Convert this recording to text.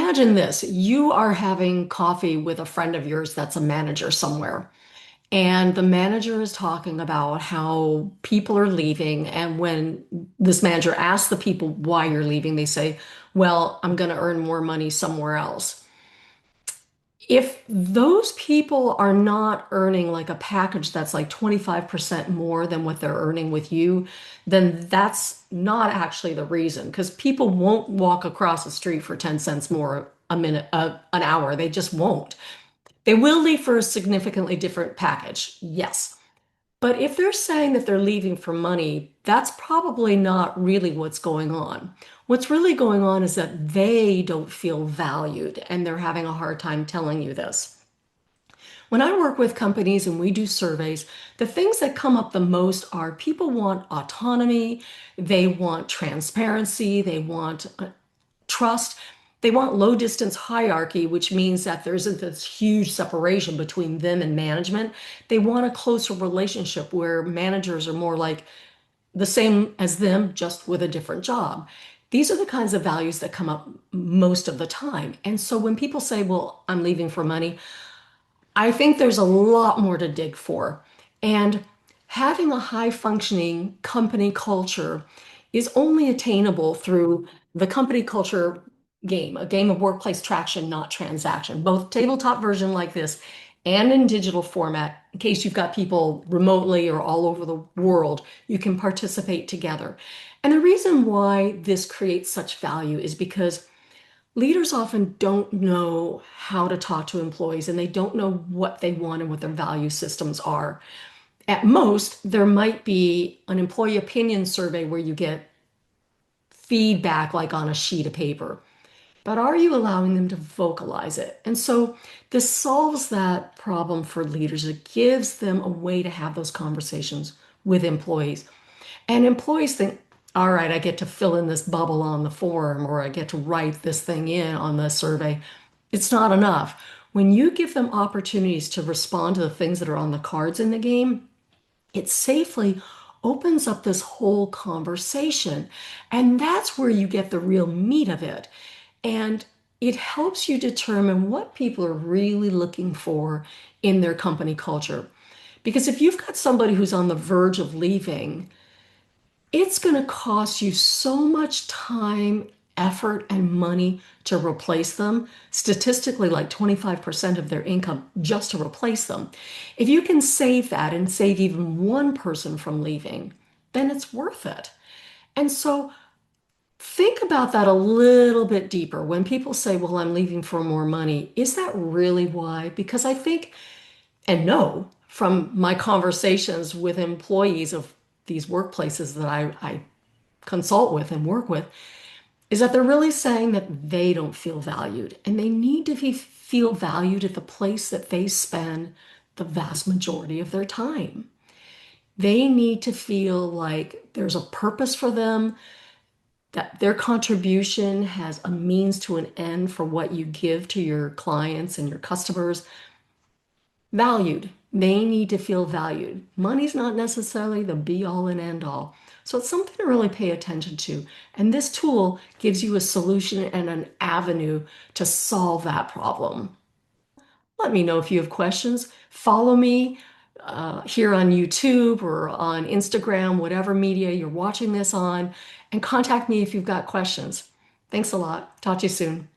Imagine this. You are having coffee with a friend of yours that's a manager somewhere. And the manager is talking about how people are leaving. And when this manager asks the people why you're leaving, they say, well, I'm going to earn more money somewhere else. If those people are not earning like a package that's like 25% more than what they're earning with you, then that's not actually the reason because people won't walk across the street for 10 cents more a minute, an hour. They just won't. They will leave for a significantly different package, yes. But if they're saying that they're leaving for money, that's probably not really what's going on. What's really going on is that they don't feel valued and they're having a hard time telling you this. When I work with companies and we do surveys, the things that come up the most are people want autonomy, they want transparency, they want trust. They want low distance hierarchy, which means that there isn't this huge separation between them and management. They want a closer relationship where managers are more like the same as them, just with a different job. These are the kinds of values that come up most of the time. And so when people say, well, I'm leaving for money, I think there's a lot more to dig for. And having a high functioning company culture is only attainable through the company culture game, a game of workplace traction, not transaction, both tabletop version like this and in digital format. In case you've got people remotely or all over the world, you can participate together. And the reason why this creates such value is because leaders often don't know how to talk to employees and they don't know what they want and what their value systems are. At most, there might be an employee opinion survey where you get feedback like on a sheet of paper, but are you allowing them to vocalize it? And so this solves that problem for leaders. It gives them a way to have those conversations with employees. And employees think, all right, I get to fill in this bubble on the form or I get to write this thing in on the survey. It's not enough. When you give them opportunities to respond to the things that are on the cards in the game, it safely opens up this whole conversation. And that's where you get the real meat of it. And it helps you determine what people are really looking for in their company culture. Because if you've got somebody who's on the verge of leaving, it's going to cost you so much time, effort, and money to replace them. Statistically, like 25% of their income just to replace them. If you can save that and save even one person from leaving, then it's worth it. And so think about that a little bit deeper. When people say, well, I'm leaving for more money, is that really why? Because I think and know from my conversations with employees of these workplaces that I consult with and work with is that they're really saying that they don't feel valued and they need to feel valued at the place that they spend the vast majority of their time. They need to feel like there's a purpose for them, that their contribution has a means to an end for what you give to your clients and your customers. Valued. They need to feel valued. Money's not necessarily the be all and end all. So it's something to really pay attention to. And this tool gives you a solution and an avenue to solve that problem. Let me know if you have questions. Follow me here on YouTube or on Instagram, whatever media you're watching this on, and contact me if you've got questions. Thanks a lot. Talk to you soon.